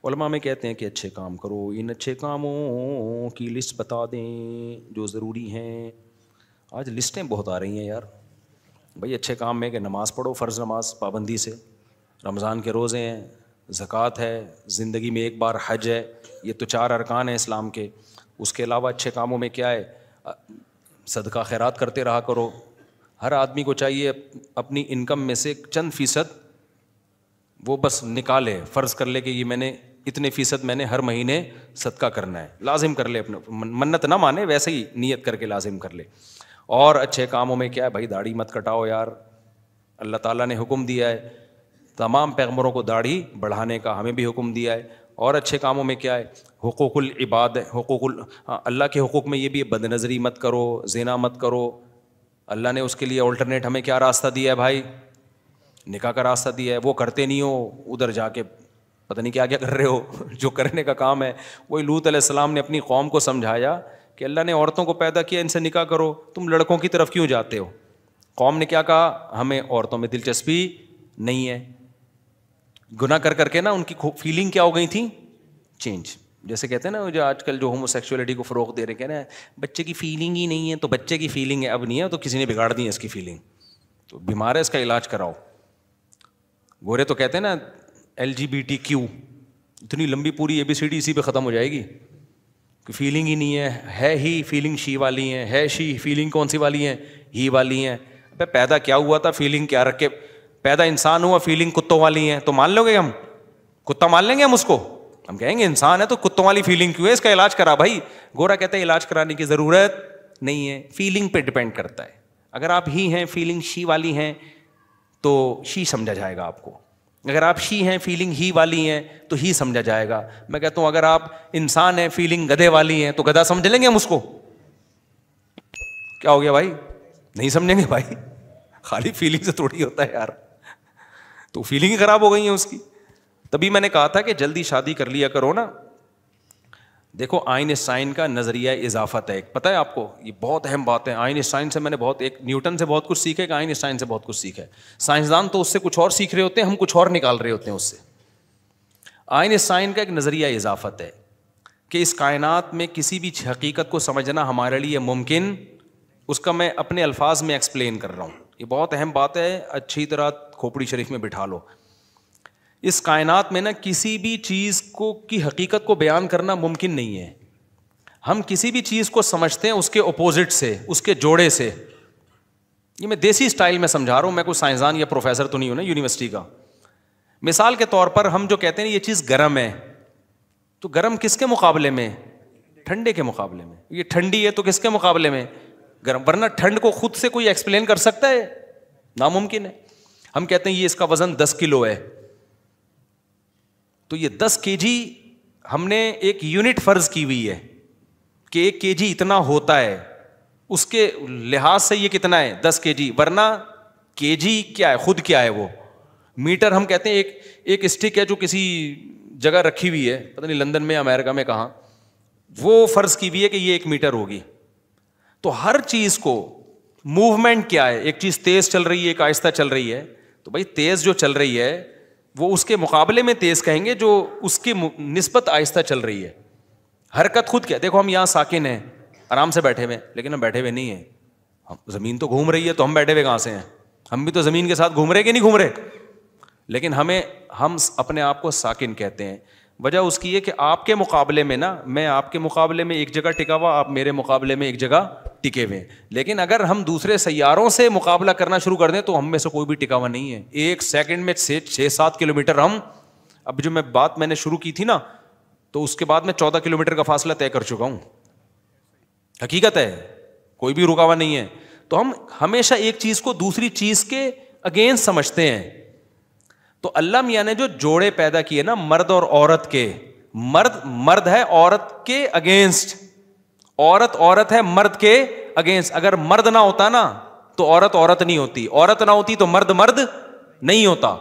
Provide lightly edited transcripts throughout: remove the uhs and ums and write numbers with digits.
علماء میں کہتے ہیں کہ اچھے کام کرو، ان اچھے کاموں کی لسٹ بتا دیں جو ضروری ہیں. آج لسٹیں بہت آ رہی ہیں یار. بھائی اچھے کام میں کہ نماز پڑھو، فرض نماز پابندی سے، رمضان کے روزے ہیں، زکوٰۃ ہے، زندگی میں ایک بار حج ہے. یہ تو 4 ارکان ہیں اسلام کے. اس کے علاوہ اچھے کاموں میں کیا ہے؟ صدقہ خیرات کرتے رہا کرو. ہر آدمی کو چاہیے اپنی انکم میں سے چند فیصد وہ بس نکالے، فرض کر لے کہ یہ میں نے اتنے فیصد میں نے ہر مہینے صدقہ کرنا ہے، لازم کر لے. اپنا منت نہ مانے، ویسے ہی نیت کر کے لازم کر لے. اور اچھے کاموں میں کیا ہے بھائی؟ داڑھی مت کٹاؤ یار. اللہ تعالیٰ نے حکم دیا ہے، تمام پیغمبروں کو داڑھی بڑھانے کا، ہمیں بھی حکم دیا ہے. اور اچھے کاموں میں کیا ہے؟ حقوق العباد، اللہ کے حقوق میں یہ بھی ہے، بد نظری مت کرو، زنا مت کرو. اللہ نے اس کے لیے الٹرنیٹ ہمیں کیا راستہ دیا ہے بھائی؟ نکاح کا راستہ دیا ہے. وہ کرتے نہیں ہو، ادھر جا کے پتہ نہیں کیا کیا کر رہے ہو. جو کرنے کا کام ہے وہی لوط علیہ السلام نے اپنی قوم کو سمجھایا کہ اللہ نے عورتوں کو پیدا کیا، ان سے نکاح کرو، تم لڑکوں کی طرف کیوں جاتے ہو؟ قوم نے کیا کہا؟ ہمیں عورتوں میں دلچسپی نہیں ہے. گناہ کر کر کے نا ان کی فیلنگ کیا ہو گئی تھی؟ چینج. جیسے کہتے ہیں نا جو آج کل جو ہومو سیکچولیٹی کو فروغ دے رہے، کہنا ہے بچے کی فیلنگ ہی نہیں ہے. تو بچے کی فیلنگ ہے اب نہیں ہے، تو کسی نے بگاڑ دی ہے اس کی فیلنگ، تو بیمار ہے، اس کا علاج کراؤ. گورے تو کہتے ہیں نا LGBTQ، اتنی لمبی پوری ABCD اسی پہ ختم ہو جائے گی کہ فیلنگ ہی نہیں ہے ہی فیلنگ شی والی ہیں، ہے شی فیلنگ کون سی والی ہیں؟ ہی والی ہیں. ابے پیدا کیا ہوا تھا؟ فیلنگ کیا رکھ کے پیدا انسان ہوا، فیلنگ کتوں والی ہیں. تو مان لو گے ہم؟ کتا مان لیں گے ہم اس کو؟ ہم کہیں گے انسان ہے تو کتوں والی فیلنگ کیوں ہے؟ اس کا علاج کرا بھائی. گورا کہتا ہے علاج کرانے کی ضرورت نہیں ہے، فیلنگ پہ ڈپینڈ کرتا ہے. اگر آپ ہی ہیں فیلنگ شی والی ہیں تو شی سمجھا جائے گا آپ کو. اگر آپ شی ہیں فیلنگ ہی والی ہیں تو ہی سمجھا جائے گا. میں کہتا ہوں اگر آپ انسان ہیں فیلنگ گدھے والی ہیں تو گدھا سمجھ لیں گے ہم اس کو؟ کیا ہو گیا بھائی؟ نہیں سمجھیں گے بھائی. خالی فیلنگ سے تھوڑی ہوتا ہے یار. تو فیلنگ ہی خراب ہو گئی ہیں اس کی. تبھی میں نے کہا تھا کہ جلدی شادی کر لیا کرو نا. دیکھو آئنسٹائن کا نظریہ اضافت ہے ایک، پتہ ہے آپ کو؟ یہ بہت اہم بات ہے. آئنسٹائن سے میں نے ایک نیوٹن سے بہت کچھ سیکھا ہے، آئنسٹائن سے بہت کچھ سیکھا ہے. سائنسدان تو اس سے کچھ اور سیکھ رہے ہوتے ہیں، ہم کچھ اور نکال رہے ہوتے ہیں اس سے. آئنسٹائن کا ایک نظریہ اضافت ہے کہ اس کائنات میں کسی بھی حقیقت کو سمجھنا ہمارے لیے ممکن، اس کا میں اپنے الفاظ میں ایکسپلین کر رہا ہوں. یہ بہت اہم بات ہے، اچھی طرح کھوپڑی شریف میں بٹھا لو. اس کائنات میں نا کسی بھی چیز کو کی حقیقت کو بیان کرنا ممکن نہیں ہے. ہم کسی بھی چیز کو سمجھتے ہیں اس کے اپوزٹ سے، اس کے جوڑے سے. یہ میں دیسی اسٹائل میں سمجھا رہا ہوں، میں کوئی سائنسدان یا پروفیسر تو نہیں ہوں نا یونیورسٹی کا. مثال کے طور پر ہم جو کہتے ہیں یہ چیز گرم ہے، تو گرم کس کے مقابلے میں؟ ٹھنڈے کے مقابلے میں. یہ ٹھنڈی ہے تو کس کے مقابلے میں؟ گرم. ورنہ ٹھنڈ کو خود سے کوئی ایکسپلین کر سکتا ہے؟ ناممکن ہے. ہم کہتے ہیں یہ اس کا وزن 10 کلو ہے، تو یہ 10 kg ہم نے ایک یونٹ فرض کی ہوئی ہے کہ 1 kg اتنا ہوتا ہے، اس کے لحاظ سے یہ کتنا ہے؟ 10 kg. ورنہ kg کیا ہے؟ خود کیا ہے وہ؟ میٹر. ہم کہتے ہیں ایک اسٹک ہے جو کسی جگہ رکھی ہوئی ہے، پتہ نہیں لندن میں امریکہ میں کہاں، وہ فرض کی ہوئی ہے کہ یہ 1 میٹر ہوگی. تو ہر چیز کو موومنٹ کیا ہے؟ ایک چیز تیز چل رہی ہے، ایک آہستہ چل رہی ہے. تو بھائی تیز جو چل رہی ہے وہ اس کے مقابلے میں تیز کہیں گے جو اس کی نسبت آہستہ چل رہی ہے. حرکت خود کیا؟ دیکھو ہم یہاں ساکن ہیں، آرام سے بیٹھے ہوئے، لیکن ہم بیٹھے ہوئے نہیں ہیں. زمین تو گھوم رہی ہے تو ہم بیٹھے ہوئے کہاں سے ہیں؟ ہم بھی تو زمین کے ساتھ گھوم رہے کہ نہیں گھوم رہے؟ لیکن ہم اپنے آپ کو ساکن کہتے ہیں. وجہ اس کی ہے کہ آپ کے مقابلے میں نا، میں آپ کے مقابلے میں ایک جگہ ٹکا ہوا، آپ میرے مقابلے میں ایک جگہ ٹکے ہوئے. لیکن اگر ہم دوسرے سیاروں سے مقابلہ کرنا شروع کر دیں تو ہم میں سے کوئی بھی ٹکا ہوا نہیں ہے. 1 سیکنڈ میں 6-7 کلومیٹر ہم، اب جو میں نے شروع کی تھی نا، تو اس کے بعد میں 14 کلومیٹر کا فاصلہ طے کر چکا ہوں. حقیقت ہے، کوئی بھی رکا ہوا نہیں ہے. تو ہم ہمیشہ ایک چیز کو دوسری چیز کے اگینسٹ سمجھتے ہیں. تو اللہ میاں نے جو جوڑے پیدا کیے نا مرد اور عورت کے، مرد ہے عورت کے اگینسٹ، عورت ہے مرد کے اگینسٹ. اگر مرد نہ ہوتا نا تو عورت نہیں ہوتی، عورت نہ ہوتی تو مرد نہیں ہوتا.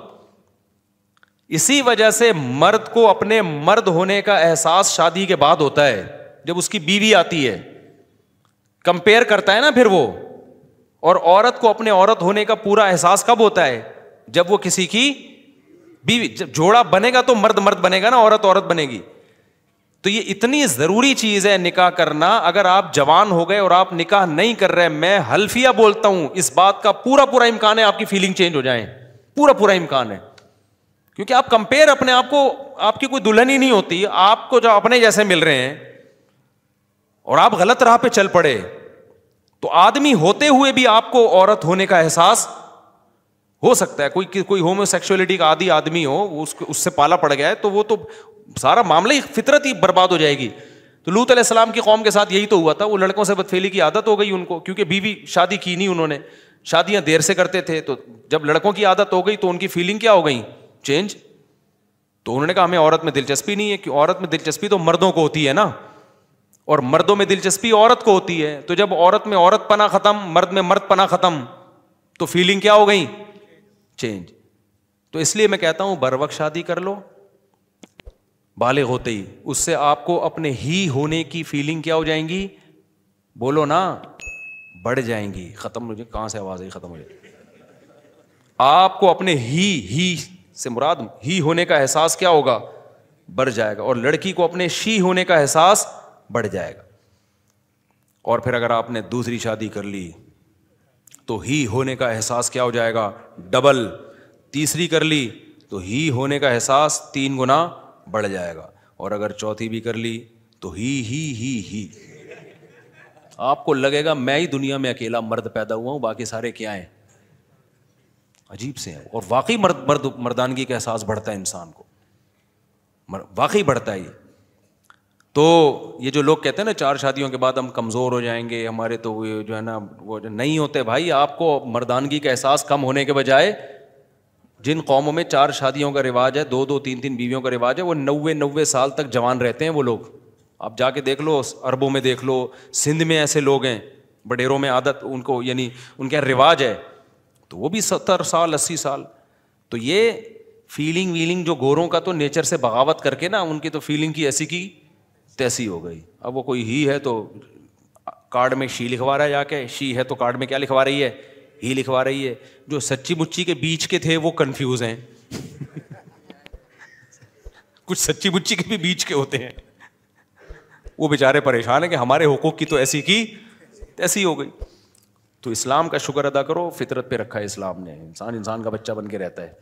اسی وجہ سے مرد کو اپنے مرد ہونے کا احساس شادی کے بعد ہوتا ہے، جب اس کی بیوی آتی ہے کمپیئر کرتا ہے نا پھر وہ. اور عورت کو اپنے عورت ہونے کا پورا احساس کب ہوتا ہے؟ جب وہ کسی کی بیوی جب جوڑا بنے گا تو مرد مرد بنے گا نا, عورت عورت بنے گی. تو یہ اتنی ضروری چیز ہے نکاح کرنا. اگر آپ جوان ہو گئے اور آپ نکاح نہیں کر رہے, میں حلفیہ بولتا ہوں اس بات کا پورا امکان ہے آپ کی فیلنگ چینج ہو جائیں, پورا امکان ہے. کیونکہ آپ کمپیئر اپنے آپ کو, آپ کی کوئی دلہن ہی نہیں ہوتی, آپ کو جو اپنے جیسے مل رہے ہیں اور آپ غلط راہ پہ چل پڑے, تو آدمی ہوتے ہوئے بھی آپ کو عورت ہونے کا احساس ہو سکتا ہے. کوئی ہومو سیکسولیٹی کا عادی آدمی ہو, اس سے پالا پڑ گیا ہے, تو وہ تو سارا معاملہ ہی, فطرت ہی برباد ہو جائے گی. تو لوط علیہ السلام کی قوم کے ساتھ یہی تو ہوا تھا. وہ لڑکوں سے بدفعلی کی عادت ہو گئی ان کو, کیونکہ بیوی شادی کی نہیں انہوں نے, شادیاں دیر سے کرتے تھے. تو جب لڑکوں کی عادت ہو گئی تو ان کی فیلنگ کیا ہو گئی, چینج. تو انہوں نے کہا ہمیں عورت میں دلچسپی نہیں ہے. کہ عورت میں دلچسپی تو مردوں کو ہوتی ہے نا, اور مردوں میں دلچسپی عورت کو ہوتی ہے. تو جب عورت میں عورت پنا ختم, مرد میں مرد پنا ختم, تو فیلنگ کیا ہو گئی, چینج. تو اس لیے میں کہتا ہوں بر وقت شادی کر لو, بالغ ہوتے ہی. اس سے آپ کو اپنے ہی ہونے کی فیلنگ کیا ہو جائیں گی, بولو نا, بڑھ جائیں گی. ختم مجھے کہاں سے آواز آئی, ختم ہو جائے. آپ کو اپنے ہی سے مراد ہی ہونے کا احساس کیا ہوگا, بڑھ جائے گا. اور لڑکی کو اپنے شی ہونے کا احساس بڑھ جائے گا. اور پھر اگر آپ نے دوسری شادی کر لی تو ہی ہونے کا احساس کیا ہو جائے گا, ڈبل. تیسری کر لی تو ہی ہونے کا احساس 3 گنا بڑھ جائے گا. اور اگر چوتھی بھی کر لی تو ہی آپ کو لگے گا میں ہی دنیا میں اکیلا مرد پیدا ہوا ہوں, باقی سارے کیا ہیں, عجیب سے ہیں. اور واقعی مردانگی کا احساس بڑھتا ہے انسان کو, واقعی بڑھتا ہے. یہ تو یہ جو لوگ کہتے ہیں نا 4 شادیوں کے بعد ہم کمزور ہو جائیں گے, ہمارے تو جو ہے نا وہ نہیں ہوتے بھائی. آپ کو مردانگی کا احساس کم ہونے کے بجائے, جن قوموں میں 4 شادیوں کا رواج ہے, 2 3 بیویوں کا رواج ہے, وہ 90 سال تک جوان رہتے ہیں وہ لوگ. آپ جا کے دیکھ لو, عربوں میں دیکھ لو, سندھ میں ایسے لوگ ہیں, بڈیروں میں عادت ان کو, یعنی ان کا رواج ہے, تو وہ بھی 70 سال 80 سال. تو یہ فیلنگ ویلنگ جو گوروں کا تو نیچر سے بغاوت کر کے نا, ان کی تو فیلنگ کی ایسی کی تیسی ہو گئی. اب وہ کوئی ہی ہے تو کارڈ میں شی لکھوا رہا ہے, جا کے شی ہے تو کارڈ میں کیا لکھوا رہی ہے, ہی لکھوا رہی ہے. جو سچی مچی کے بیچ کے تھے وہ کنفیوز ہیں. کچھ سچی مچی کے بھی بیچ کے ہوتے ہیں, وہ بیچارے پریشان ہیں کہ ہمارے حقوق کی تو ایسی کی تیسی ہو گئی. تو اسلام کا شکر ادا کرو, فطرت پہ رکھا ہے اسلام نے, انسان کا بچہ بن کے رہتا ہے.